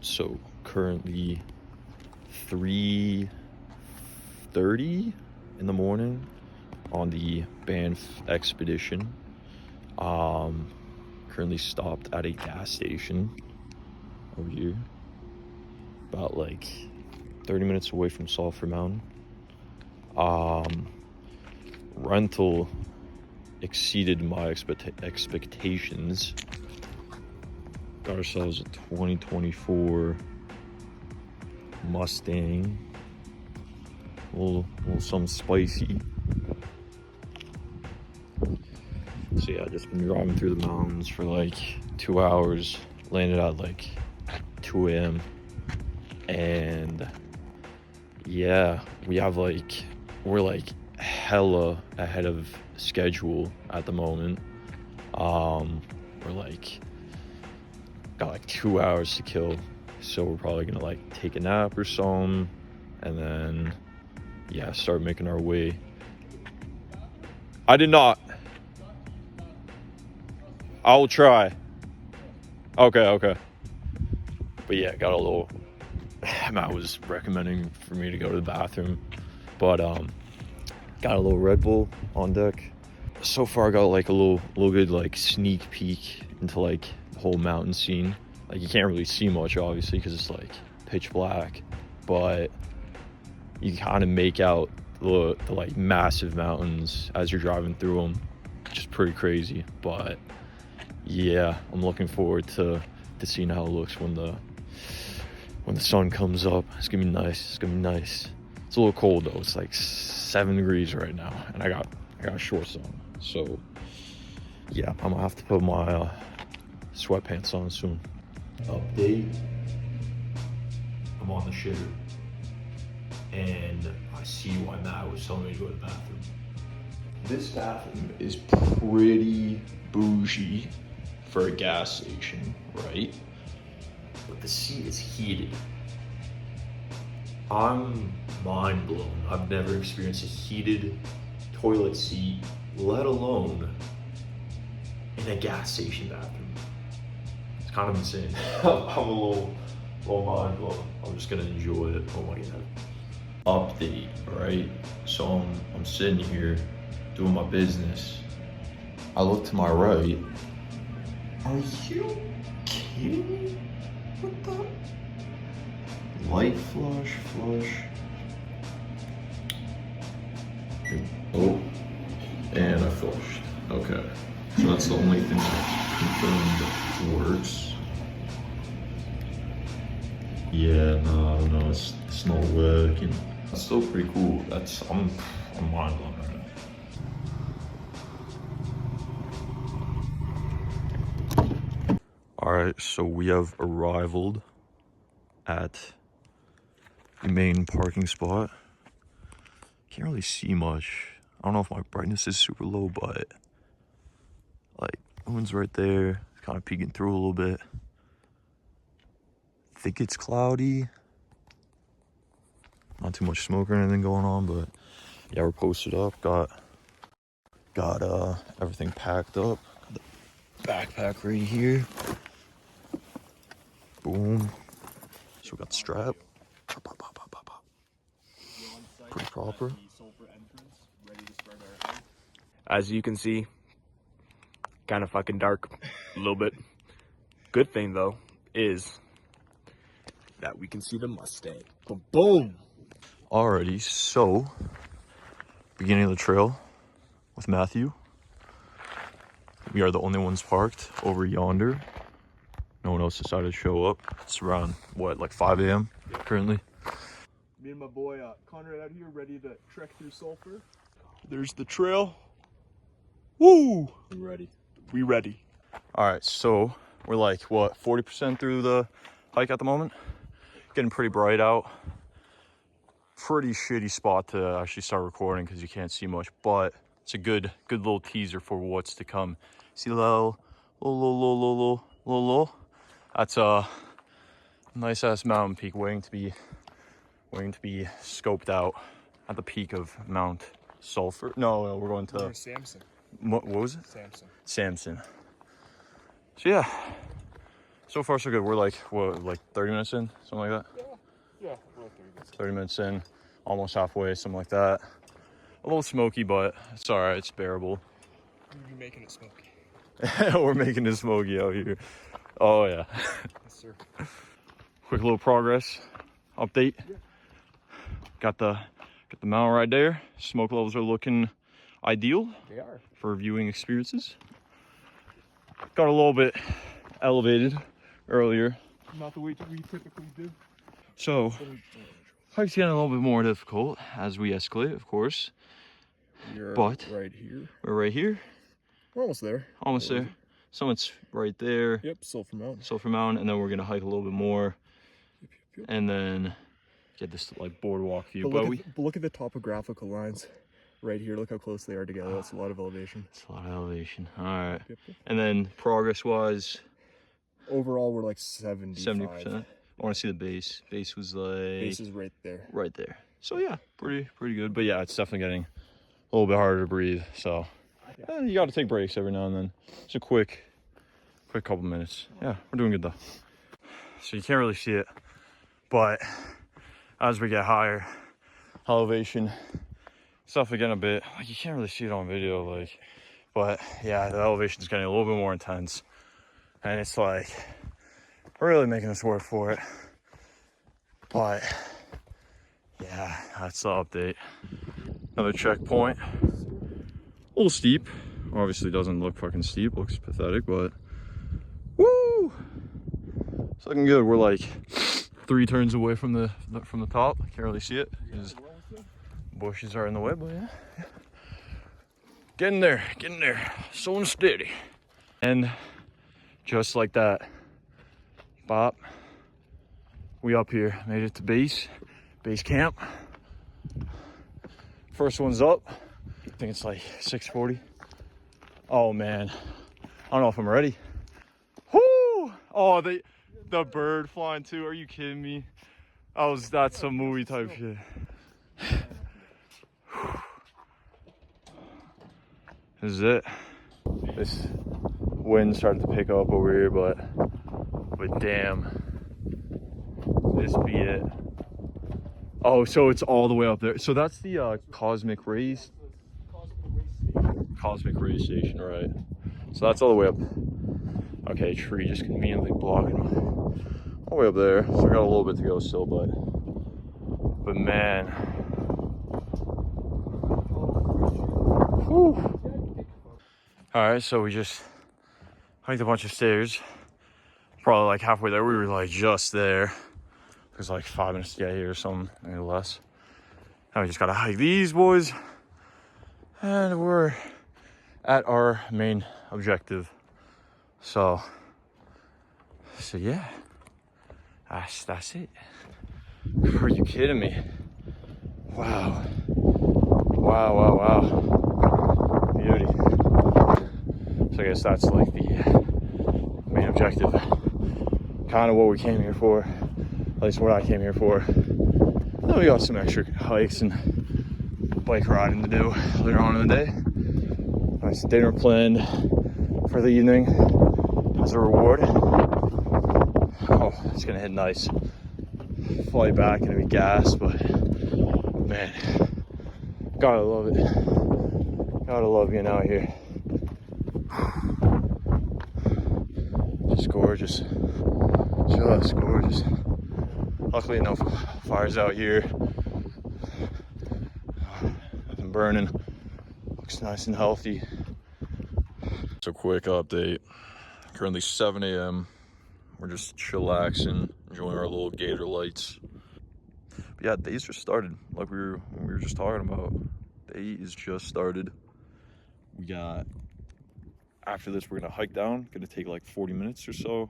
So currently 3:30 in the morning on the Banff expedition. Currently stopped at a gas station over here, about like 30 minutes away from Sulphur Mountain. Rental exceeded my expectations. Got ourselves a 2024 Mustang, a little something spicy. So yeah, just been driving through the mountains for like 2 hours, landed at like 2 a.m. and yeah, we're like hella ahead of schedule at the moment. We're like got like 2 hours to kill, so we're probably gonna like take a nap or something, and then yeah, start making our way. I did not. I will try. Okay. But yeah, got a little. Matt was recommending for me to go to the bathroom, but got a little Red Bull on deck. So far, I got like a little good like sneak peek into like the whole mountain scene. Like you can't really see much, obviously, because it's like pitch black, but you kind of make out the like massive mountains as you're driving through them, which is pretty crazy. But yeah, I'm looking forward to seeing how it looks when the sun comes up. It's gonna be nice. It's a little cold though. It's like 7 degrees right now, and I got shorts on. So yeah, I'm gonna have to put my sweatpants on soon. Update. I'm on the shitter, and I see why Matt was telling me to go to the bathroom. This bathroom is pretty bougie for a gas station, right? But the seat is heated. I'm mind blown. I've never experienced a heated toilet seat, let alone in a gas station bathroom. It's kind of insane. I'm a little mind blown. I'm just gonna enjoy it. Oh my god. Update, right? So I'm sitting here doing my business. I look to my right. Are you kidding me? What the? Light flush. Oh, and I flushed. Okay, so that's the only thing that confirmed works. Yeah, no, it's not working. That's still pretty cool. I'm mind blown right now. All right, so we have arrived at the main parking spot. Can't really see much. I don't know if my brightness is super low, but like the moon's right there. It's kind of peeking through a little bit. I think it's cloudy. Not too much smoke or anything going on, but yeah, we're posted up. Got everything packed up. Got the backpack right here. Boom. So we got the strap. Pretty proper. As you can see, kind of fucking dark a little bit. Good thing though is that we can see the Mustang. Boom! Alrighty, so beginning of the trail with Matthew. We are the only ones parked over yonder. No one else decided to show up. It's around what, like 5 a.m. currently. Me and my boy Conrad out here ready to trek through Sulphur. There's the trail. Woo! We ready. All right, so we're like, what, 40% through the hike at the moment? Getting pretty bright out. Pretty shitty spot to actually start recording because you can't see much, but it's a good little teaser for what's to come. See the little. That's a nice ass mountain peak waiting to be scoped out at the peak of Mount Sulphur. No, we're going to Samson. what was it? Samson. Samson. So yeah, So far, so good. We're like, what, like 30 minutes in? Something like that? Yeah, about 30 minutes. 30 minutes in, almost halfway, something like that. A little smoky, but it's all right. It's bearable. You're making it smoky. We're making it smoky out here. Oh, yeah. Yes, sir. Quick little progress update. Yeah. Got the mount right there. Smoke levels are looking ideal They are. for viewing experiences. Got a little bit elevated earlier. Not the way we typically do. So, hike's getting a little bit more difficult as we escalate, of course. You're But- right here. We're right here, We're almost there. almost there. Summit's right there, Yep, Sulphur Mountain. Sulphur Mountain, and then we're gonna hike a little bit more, Yep. and then get this like boardwalk view. But But look at the topographical lines right here. Look how close they are together. That's a lot of elevation. it's a lot of elevation. All right, Yep. and then progress-wise, Overall, we're like 75. 70%. I want to see the base. Base was like Base is right there. right there. So yeah, pretty good. But yeah, it's definitely getting a little bit harder to breathe. So you got to take breaks every now and then. It's a quick couple minutes. Yeah, we're doing good though. So you can't really see it, but as we get higher elevation, stuff again a bit. Like you can't really see it on video, like, but yeah, the elevation's getting a little bit more intense, and it's like really making us work for it. But yeah, that's the update. Another checkpoint. A little steep. Obviously doesn't look fucking steep, looks pathetic, but woo! It's looking good. We're like 3 turns away from the top. I can't really see it because bushes are in the way, but yeah. Getting there, slow and steady. And just like that, bop, we up here, made it to base camp. First one's up. I think it's like 6:40. Oh man, I don't know if I'm ready. Whoo! Oh, the bird flying too. Are you kidding me? That's some movie type shit. This is it. This wind started to pick up over here, but damn, this be it. Oh, so it's all the way up there. So that's the Cosmic Rays Station, right? So that's all the way up. Okay, tree just conveniently blocking all the way up there. So I got a little bit to go still, but man. Whew. All right, so we just hiked a bunch of stairs. Probably like halfway there, we were like just there. It was like 5 minutes to get here or something, maybe less. Now we just gotta hike these boys. And we're at our main objective. So yeah, that's it. Are you kidding me? Wow. Beauty. So I guess that's like the main objective. Kind of what we came here for. At least what I came here for. Then we got some extra hikes and bike riding to do later on in the day. Nice dinner planned for the evening as a reward. Oh, it's gonna hit nice. Flight back, gonna be gas, but man, gotta love it. Gotta love being out here. Just gorgeous. Just gorgeous. Luckily, no fires out here. Nothing burning. Looks nice and healthy. So, quick update. Currently 7 a.m. We're just chillaxing, enjoying our little gator lights. But yeah, days just started. Like we were just talking about. Day is just started. We got, after this, we're gonna hike down. Gonna take like 40 minutes or so.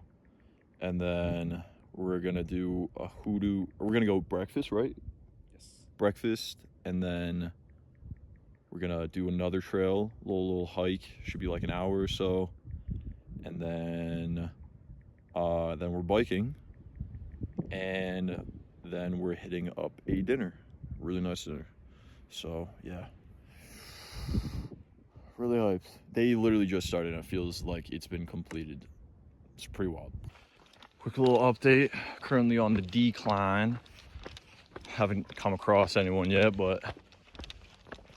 And then we're gonna do a hoodoo. We're gonna go breakfast, right? Yes. Breakfast, and then we're gonna do another trail, little hike. Should be like an hour or so. And then we're biking. And then we're hitting up a dinner. Really nice dinner. So yeah. Really hyped. They literally just started and it feels like it's been completed. It's pretty wild. Quick little update. Currently on the decline. Haven't come across anyone yet, but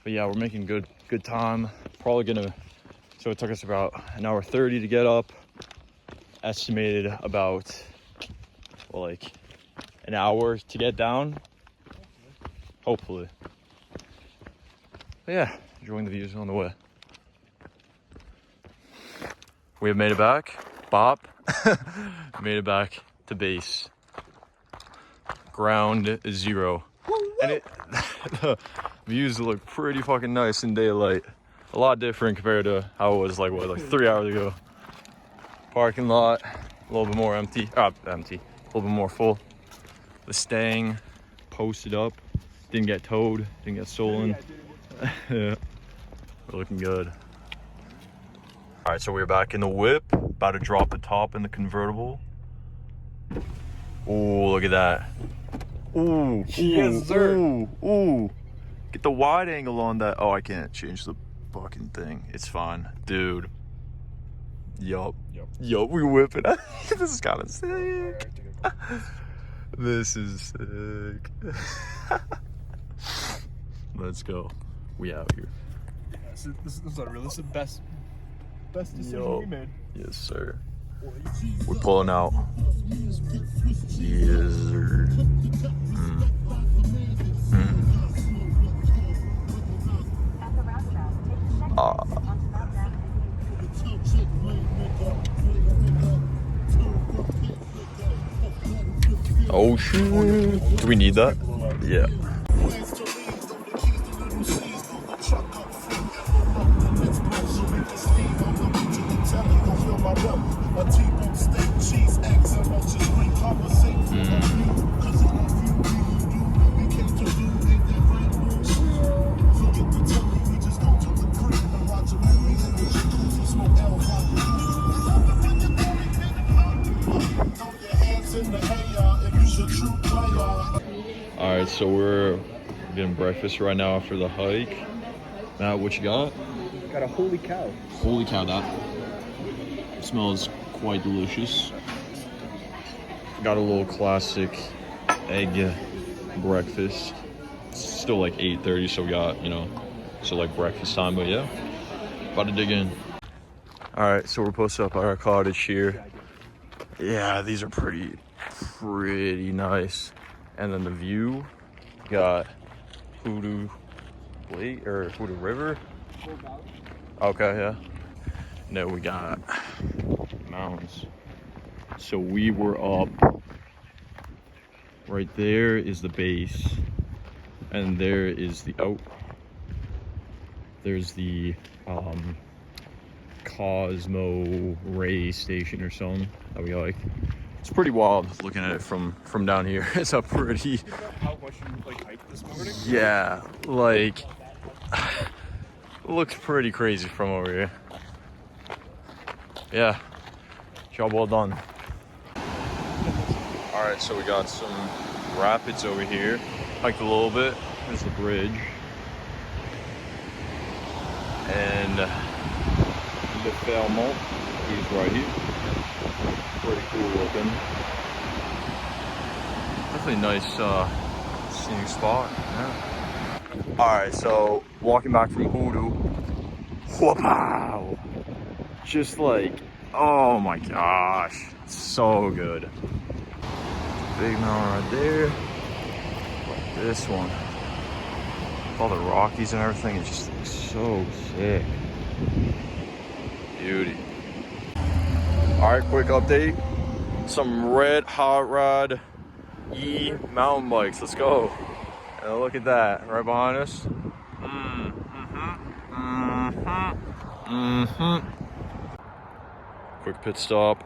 yeah, we're making good time. Probably gonna. So it took us about an hour 30 to get up. Estimated about like an hour to get down. Hopefully. But yeah, enjoying the views on the way. We have made it back. Bop. Made it back to base. Ground 0. And the views look pretty fucking nice in daylight. A lot different compared to how it was like 3 hours ago. Parking lot, a little bit more empty. Empty. A little bit more full. The Stang posted up. Didn't get towed, didn't get stolen. Yeah. We're looking good. All right, so we're back in the whip. About to drop the top in the convertible. Ooh, look at that. Ooh, Yes, sir. Ooh. Get the wide angle on that. Oh, I can't change the fucking thing. It's fine. Dude. Yup, we whipping. This is kind of sick. This is sick. Let's go. We out here. Yeah, this is unreal. This is the best decision we made. Yes, sir. We're pulling out. Yes, sir. Oh shoot. Do we need that? Yeah. Alright, so we're getting breakfast right now after the hike. Matt, what you got? Got a holy cow. Holy cow, that smells quite delicious. Got a little classic egg breakfast. It's still like 8:30, so we got, so like breakfast time, but yeah. About to dig in. Alright, so we're posted up at our cottage here. Yeah, these are pretty nice. And then the view, got Hoodoo Lake or Hoodoo River. Okay, yeah. No, we got mountains. So we were up. Right there is the base, and there is the there's the Cosmo Ray Station or something that we like. It's pretty wild looking at it from down here. It's a pretty. How much you hiked this morning? Yeah, like looks pretty crazy from over here. Yeah, job well done. All right, so we got some rapids over here. Hiked a little bit. There's the bridge, and the Fairmont is right here. Pretty cool looking. Definitely nice scenic spot. Yeah. All right, so walking back from Hoodoo. Wow! Just like, oh my gosh, so good. Big mountain right there. Like this one. With all the Rockies and everything, it just looks so sick. Beauty. All right, quick update. Some red hot rod mountain bikes. Let's go. And look at that right behind us. Quick pit stop.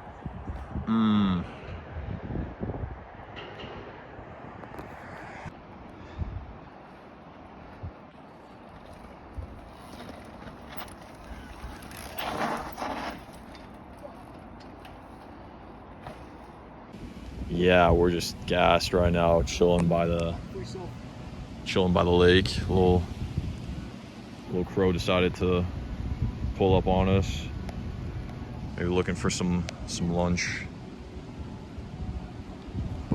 Yeah, we're just gassed right now, chilling by the lake. Little crow decided to pull up on us. Maybe looking for some lunch.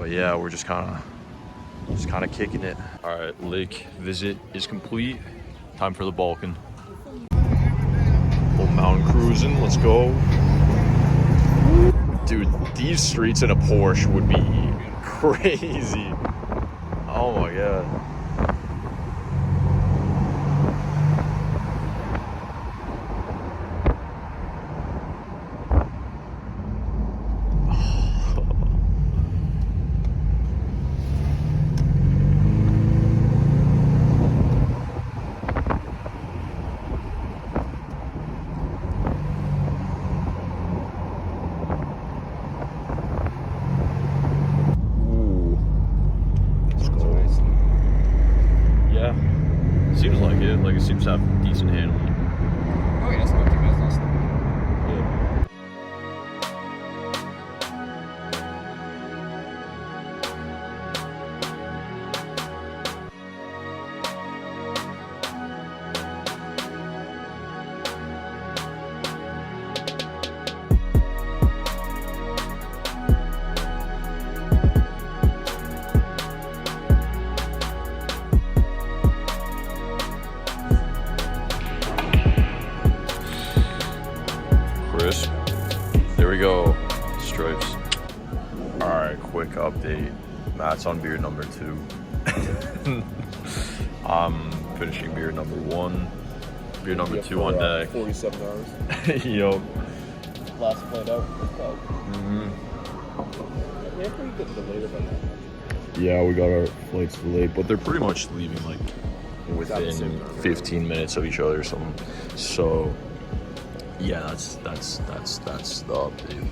But yeah, we're just kind of kicking it. All right, lake visit is complete. Time for the Balkan. Little mountain cruising, let's go. Dude, these streets in a Porsche would be crazy. Oh my god. Yeah, seems like it. Like it seems to have decent handling. Oh yeah, it's not too bad. It's not Crisp. There we go. Stripes. All right, quick update. Matt's on beer number 2. I'm finishing beer number 1. Beer number 2 on deck. 47 hours. Yo. Last played out. Mm-hmm. Yeah, pretty good delayed about that. Yeah, we got our flights delayed, but they're pretty much leaving like At the same within time. 15 minutes of each other or something. So yeah, that's the update.